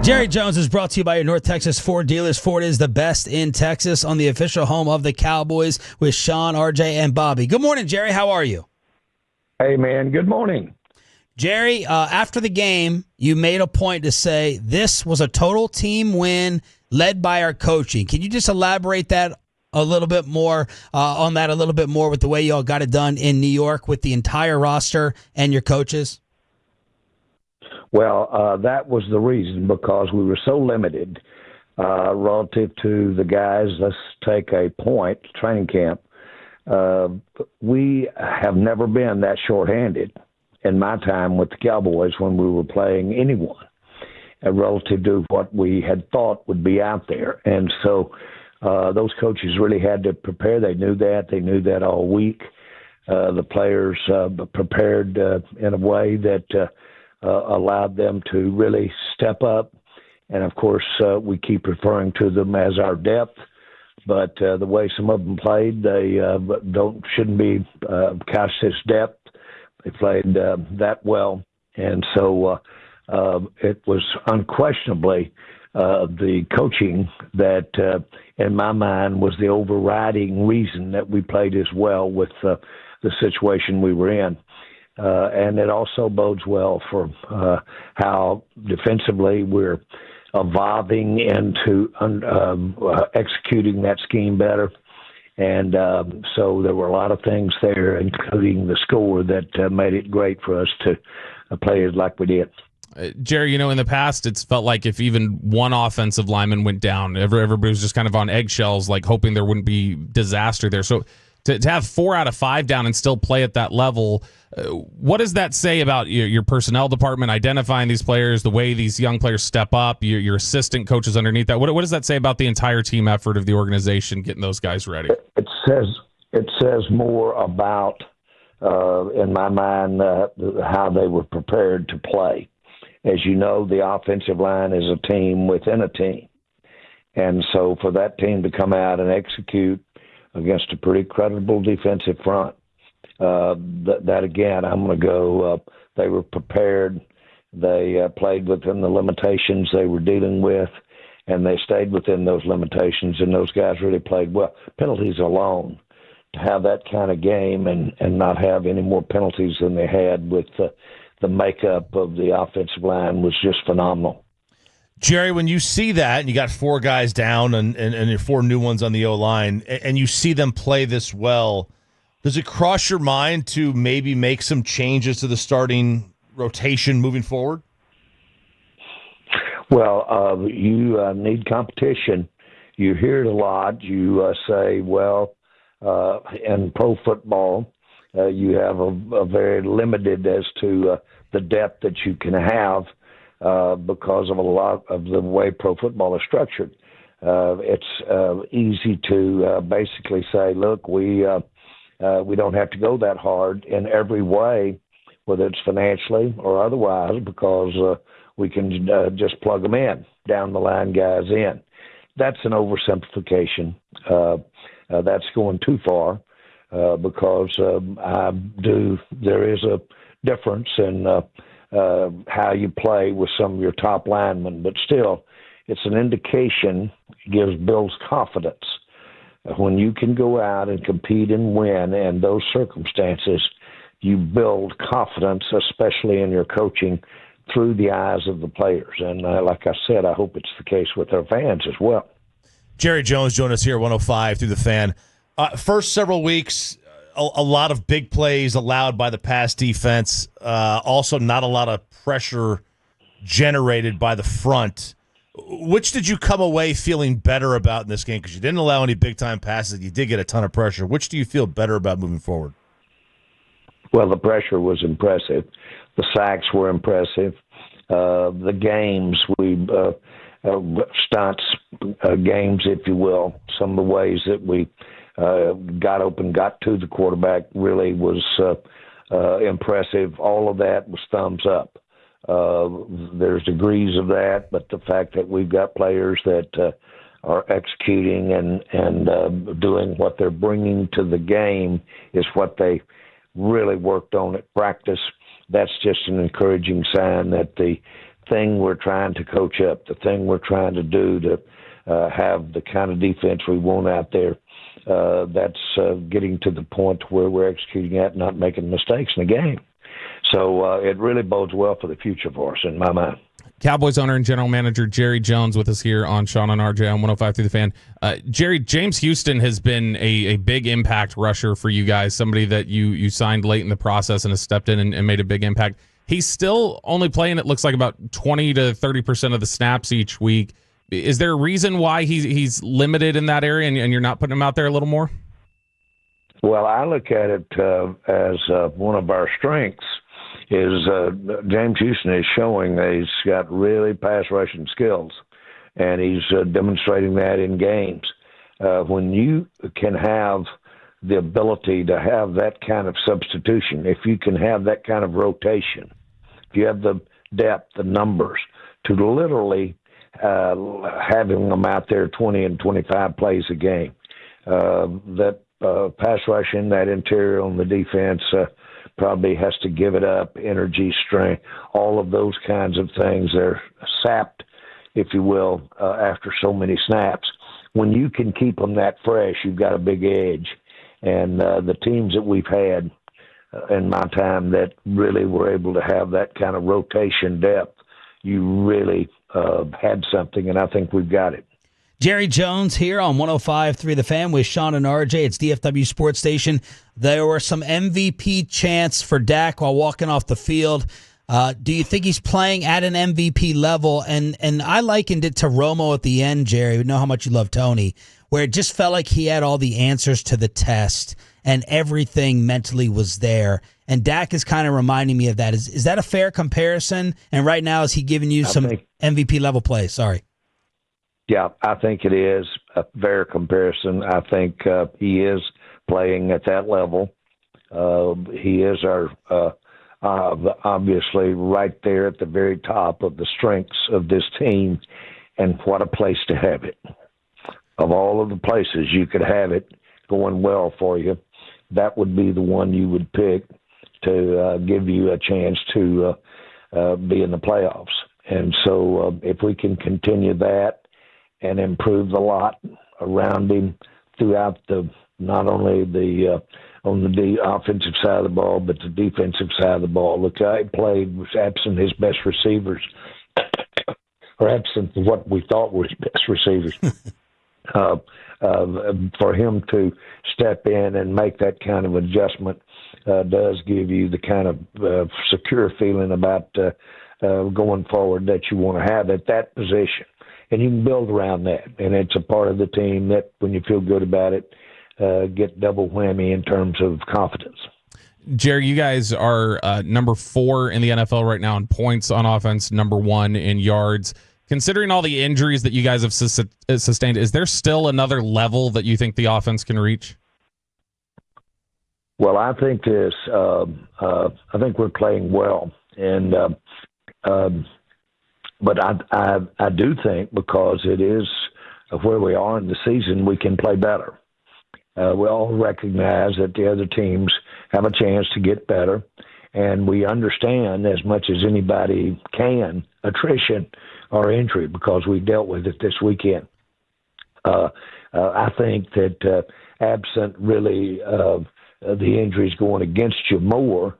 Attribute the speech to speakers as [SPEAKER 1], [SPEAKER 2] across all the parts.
[SPEAKER 1] Jerry Jones is brought to you by your North Texas Ford dealers. Ford is the best in Texas, on the official home of the Cowboys, with Shan, RJ, and Bobby. Good morning, Jerry. How are you?
[SPEAKER 2] Hey, man. Good morning.
[SPEAKER 1] Jerry, after the game, you made a point to say this was a total team win led by our coaching. Can you just elaborate that a little bit more on that a little bit more with the way you all got it done in New York with the entire roster and your coaches?
[SPEAKER 2] Well, that was the reason, because we were so limited relative to the guys. Let's take a point, training camp. We have never been that shorthanded in my time with the Cowboys when we were playing anyone relative to what we had thought would be out there. And so those coaches really had to prepare. They knew that. They knew that all week. The players prepared in a way that allowed them to really step up. And, of course, we keep referring to them as our depth. But the way some of them played, they shouldn't be couched as depth. They played that well. And so it was unquestionably the coaching that, in my mind, was the overriding reason that we played as well with the situation we were in. And it also bodes well for how defensively we're evolving into executing that scheme better. And so there were a lot of things there, including the score, that made it great for us to play it like we did.
[SPEAKER 3] Jerry, in the past, it's felt like if even one offensive lineman went down, everybody was just kind of on eggshells, like hoping there wouldn't be disaster there. So to have 4 out of 5 down and still play at that level, what does that say about your personnel department, identifying these players, the way these young players step up, your assistant coaches underneath that? What does that say about the entire team effort of the organization getting those guys ready?
[SPEAKER 2] It says more about, in my mind, how they were prepared to play. As you know, the offensive line is a team within a team. And so for that team to come out and execute against a pretty credible defensive front, that again, I'm going to go, they were prepared. They played within the limitations they were dealing with, and they stayed within those limitations, and those guys really played well. Penalties alone, to have that kind of game and not have any more penalties than they had with the makeup of the offensive line was just phenomenal.
[SPEAKER 4] Jerry, when you see that, and you got 4 guys down and your 4 new ones on the O-line, and you see them play this well, does it cross your mind to maybe make some changes to the starting rotation moving forward?
[SPEAKER 2] Well, you need competition. You hear it a lot. You say, well, in pro football, you have a very limited as to the depth that you can have because of a lot of the way pro football is structured. It's easy to basically say, look, we don't have to go that hard in every way, whether it's financially or otherwise, because we can just plug them in, down the line guys in. That's an oversimplification. That's going too far. Because there is a difference in how you play with some of your top linemen, but still, it's an indication, builds confidence. When you can go out and compete and win in those circumstances, you build confidence, especially in your coaching, through the eyes of the players. And like I said, I hope it's the case with our fans as well.
[SPEAKER 4] Jerry Jones joined us here at 105 through the Fan. First several weeks, a lot of big plays allowed by the pass defense. Also, not a lot of pressure generated by the front. Which did you come away feeling better about in this game? Because you didn't allow any big-time passes. You did get a ton of pressure. Which do you feel better about moving forward?
[SPEAKER 2] Well, the pressure was impressive. The sacks were impressive. The games, stunts games, if you will, some of the ways that we got open, got to the quarterback really was impressive. All of that was thumbs up. There's degrees of that, but the fact that we've got players that are executing and doing what they're bringing to the game is what they really worked on at practice. That's just an encouraging sign that the thing we're trying to coach up, the thing we're trying to do to have the kind of defense we want out there. That's getting to the point where we're executing at, not making mistakes in the game. So it really bodes well for the future for us, in my mind.
[SPEAKER 3] Cowboys owner and general manager Jerry Jones with us here on Shan and RJ on 105 through the Fan. Jerry, James Houston has been a big impact rusher for you guys, somebody that you signed late in the process and has stepped in and made a big impact. He's still only playing, it looks like, about 20 to 30% of the snaps each week. Is there a reason why he's limited in that area and you're not putting him out there a little more?
[SPEAKER 2] Well, I look at it as one of our strengths is James Houston is showing that he's got really pass rushing skills, and he's demonstrating that in games. When you can have the ability to have that kind of substitution, if you can have that kind of rotation, if you have the depth, the numbers, to literally having them out there 20 and 25 plays a game, that pass rushing, that interior on the defense probably has to give it up, energy, strength, all of those kinds of things. They're sapped, if you will, after so many snaps. When you can keep them that fresh, you've got a big edge. And the teams that we've had in my time that really were able to have that kind of rotation depth, you really had something, and I think we've got it.
[SPEAKER 1] Jerry Jones here on 105.3 The Fan with Shan and RJ. It's DFW Sports Station. There were some MVP chants for Dak while walking off the field. Do you think he's playing at an MVP level? And I likened it to Romo at the end, Jerry. We know how much you love Tony, where it just felt like he had all the answers to the test and everything mentally was there. And Dak is kind of reminding me of that. Is that a fair comparison? And right now, is he giving you some MVP level play? Sorry.
[SPEAKER 2] Yeah, I think it is a fair comparison. I think he is playing at that level. He is our obviously right there at the very top of the strengths of this team, and what a place to have it. Of all of the places you could have it going well for you, that would be the one you would pick to give you a chance to be in the playoffs. And so if we can continue that and improve the lot around him throughout not only on the offensive side of the ball, but the defensive side of the ball. Look, I played was absent his best receivers, or absent what we thought were his best receivers. For him to step in and make that kind of adjustment does give you the kind of secure feeling about going forward that you want to have at that position. And you can build around that. And it's a part of the team that, when you feel good about it, get double whammy in terms of confidence.
[SPEAKER 3] Jerry, you guys are number 4 in the NFL right now in points on offense, number 1 in yards. Considering all the injuries that you guys have sustained, is there still another level that you think the offense can reach?
[SPEAKER 2] Well, I think I think we're playing well, and but I do think, because it is where we are in the season, we can play better. We all recognize that the other teams have a chance to get better, and we understand as much as anybody can attrition or injury, because we dealt with it this weekend. I think that absent really the injuries going against you more,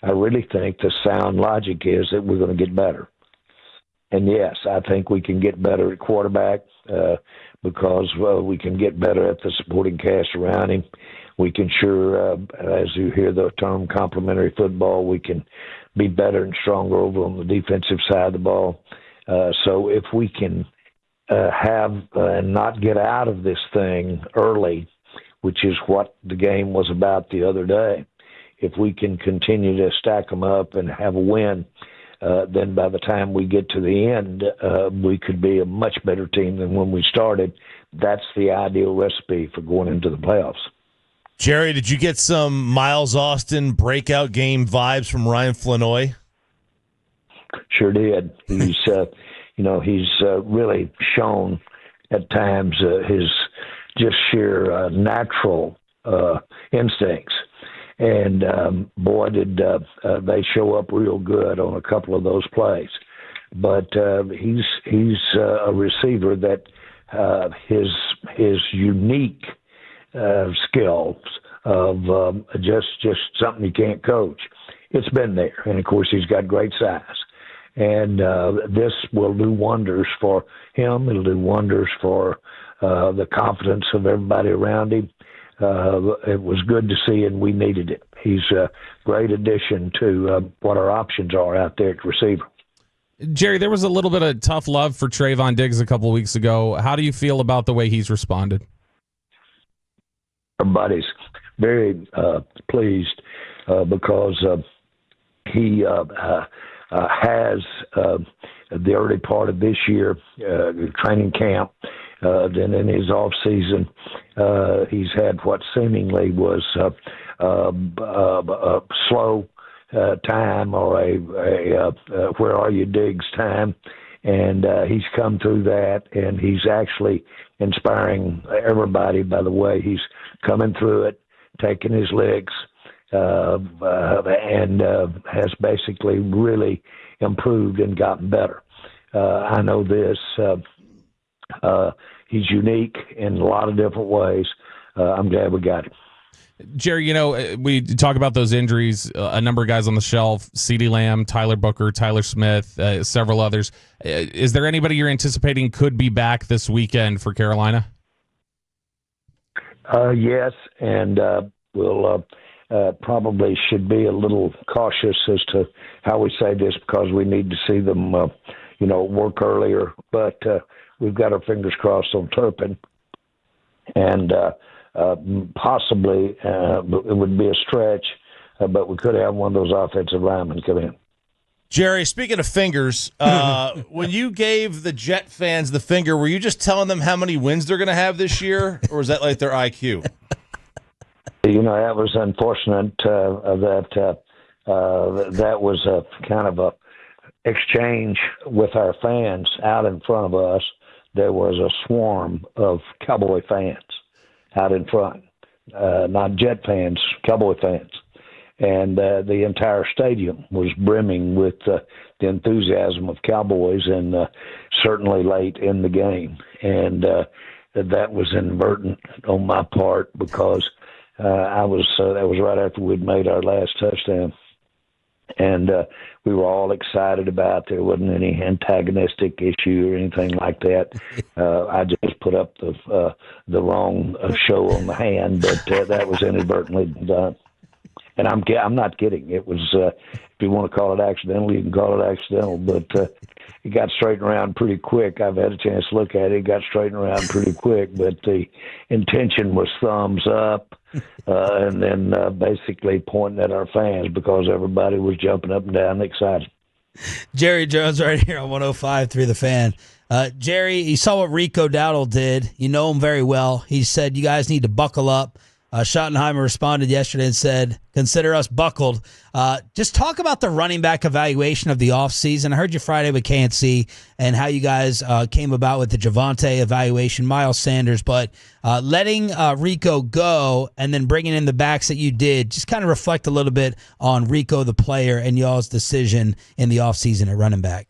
[SPEAKER 2] I really think the sound logic is that we're going to get better. And yes, I think we can get better at quarterback because we can get better at the supporting cast around him. We can as you hear the term complementary football, we can be better and stronger over on the defensive side of the ball. So if we can have and not get out of this thing early, which is what the game was about the other day, if we can continue to stack them up and have a win, then by the time we get to the end, we could be a much better team than when we started. That's the ideal recipe for going into the playoffs.
[SPEAKER 4] Jerry, did you get some Miles Austin breakout game vibes from Ryan Flanoy?
[SPEAKER 2] Sure did. He's, he's really shown at times his just sheer natural instincts. And, boy, did they show up real good on a couple of those plays. but he's a receiver that his unique skills of just something you can't coach. It's been there, and of course he's got great size, and this will do wonders for him. It'll do wonders for the confidence of everybody around him. It was good to see, and we needed it. He's a great addition to what our options are out there at receiver.
[SPEAKER 3] Jerry, there was a little bit of tough love for Trayvon Diggs a couple weeks ago. How do you feel about the way he's responded?
[SPEAKER 2] Everybody's very pleased because he has the early part of this year training camp. Then in his off season, he's had what seemingly was a slow time or a where are you Diggs time, and he's come through that, and he's actually inspiring everybody by the way he's coming through it, taking his licks, and has basically really improved and gotten better. I know this. He's unique in a lot of different ways. I'm glad we got him.
[SPEAKER 3] Jerry, you know, we talk about those injuries, a number of guys on the shelf, CeeDee Lamb, Tyler Booker, Tyler Smith, several others. Is there anybody you're anticipating could be back this weekend for Carolina?
[SPEAKER 2] Yes, and we'll probably should be a little cautious as to how we say this because we need to see them, work earlier. But we've got our fingers crossed on Turpin, and possibly it would be a stretch, but we could have one of those offensive linemen come in.
[SPEAKER 4] Jerry, speaking of fingers, when you gave the Jet fans the finger, were you just telling them how many wins they're going to have this year, or was that like their IQ?
[SPEAKER 2] That was unfortunate that was a kind of a exchange with our fans out in front of us. There was a swarm of Cowboy fans out in front, not Jet fans, Cowboy fans. And the entire stadium was brimming with the enthusiasm of Cowboys, and certainly late in the game. And that was inadvertent on my part because that was right after we'd made our last touchdown. And we were all excited about it. There wasn't any antagonistic issue or anything like that. I just put up the wrong show on the hand, but that was inadvertently done. And I'm not kidding. It was, if you want to call it accidental, you can call it accidental. But it got straightened around pretty quick. I've had a chance to look at it. It got straightened around pretty quick. But the intention was thumbs up, and then basically pointing at our fans because everybody was jumping up and down excited.
[SPEAKER 1] Jerry Jones right here on 105.3 The Fan. Jerry, you saw what Rico Dowdle did. You know him very well. He said, you guys need to buckle up. Schottenheimer responded yesterday and said, consider us buckled. Just talk about the running back evaluation of the offseason. I heard you Friday with KNC and how you guys came about with the Javonte evaluation, Miles Sanders, but letting Rico go and then bringing in the backs that you did, just kind of reflect a little bit on Rico the player and y'all's decision in the offseason at running back.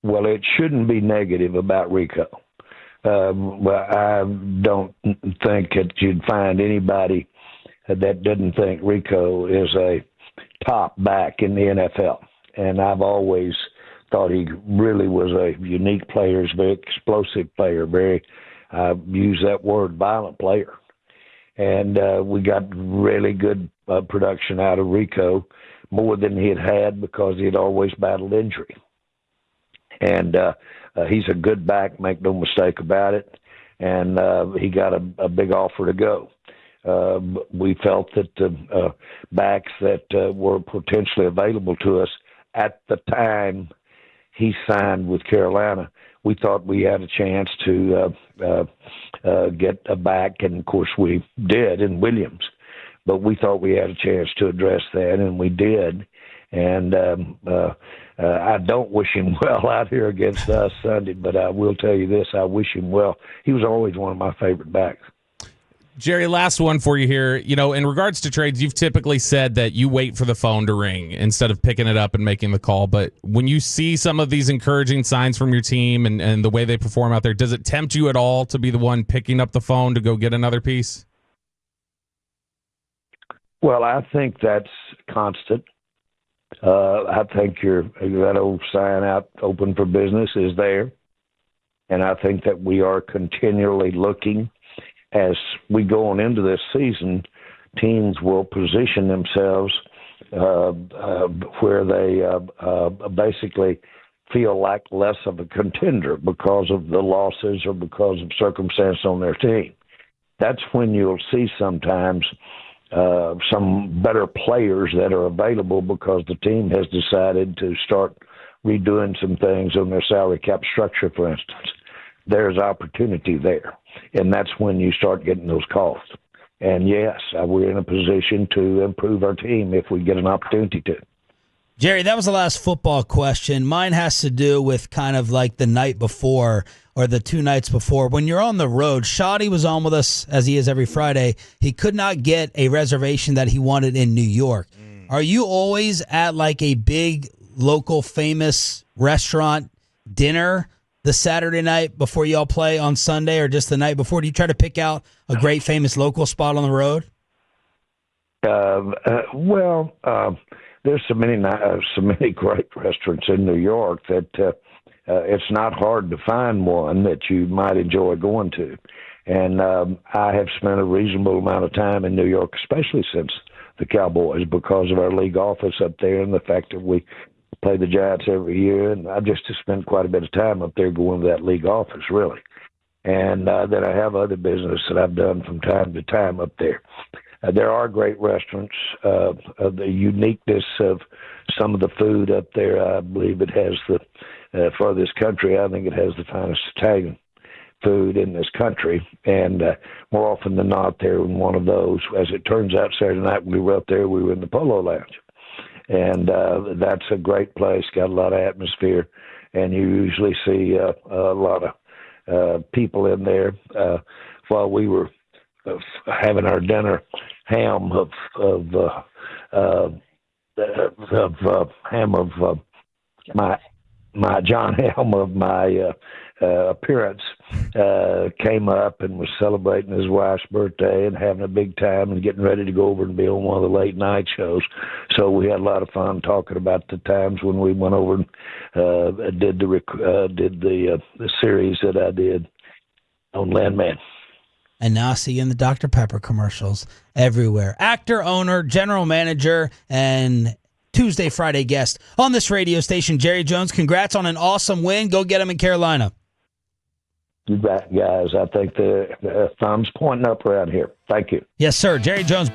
[SPEAKER 2] Well, it shouldn't be negative about Rico. Well, I don't think that you'd find anybody that didn't think Rico is a top back in the NFL. And I've always thought he really was a unique player, a very explosive player, I use that word, violent player. And we got really good production out of Rico, more than he had because he had always battled injury. And he's a good back, make no mistake about it. And he got a big offer to go. We felt that the backs that were potentially available to us at the time he signed with Carolina, we thought we had a chance to get a back, and of course we did in Williams. But we thought we had a chance to address that, and we did. And I don't wish him well out here against us Sunday, but I will tell you this, I wish him well. He was always one of my favorite backs.
[SPEAKER 3] Jerry, last one for you here. You know, in regards to trades, you've typically said that you wait for the phone to ring instead of picking it up and making the call. But when you see some of these encouraging signs from your team and the way they perform out there, does it tempt you at all to be the one picking up the phone to go get another piece?
[SPEAKER 2] Well, I think that's constant. I think that old sign out open for business is there. And I think that we are continually looking. As we go on into this season, teams will position themselves where they basically feel like less of a contender because of the losses or because of circumstance on their team. That's when you'll see sometimes some better players that are available because the team has decided to start redoing some things on their salary cap structure, for instance. There's opportunity there. And that's when you start getting those calls. And yes, we're in a position to improve our team if we get an opportunity to.
[SPEAKER 1] Jerry, that was the last football question. Mine has to do with kind of like the night before or the 2 nights before. When you're on the road, Shoddy was on with us, as he is every Friday. He could not get a reservation that he wanted in New York. Are you always at like a big local famous restaurant dinner the Saturday night before y'all play on Sunday, or just the night before? Do you try to pick out a great famous local spot on the road? There's so many great restaurants in New York that it's not hard to find one that you might enjoy going to. And I have spent a reasonable amount of time in New York, especially since the Cowboys, because of our league office up there and the fact that we play the Giants every year, and I just spend quite a bit of time up there going to that league office, really. And then I have other business that I've done from time to time up there. There are great restaurants. The uniqueness of some of the food up there, I believe it has for this country, I think it has the finest Italian food in this country. And more often than not, they're in one of those. As it turns out, Saturday night when we were up there, we were in the Polo Lounge. And that's a great place, got a lot of atmosphere, and you usually see a lot of people in there. While we were having our dinner, ham of my John Ham of my appearance came up and was celebrating his wife's birthday and having a big time and getting ready to go over and be on one of the late night shows. So we had a lot of fun talking about the times when we went over and did the series that I did on Landman. And now I see you in the Dr. Pepper commercials everywhere. Actor, owner, general manager, and Tuesday, Friday guest on this radio station, Jerry Jones. Congrats on an awesome win. Go get him in Carolina.
[SPEAKER 2] You bet, guys. I think the thumb's pointing up around here. Thank you.
[SPEAKER 1] Yes, sir. Jerry Jones.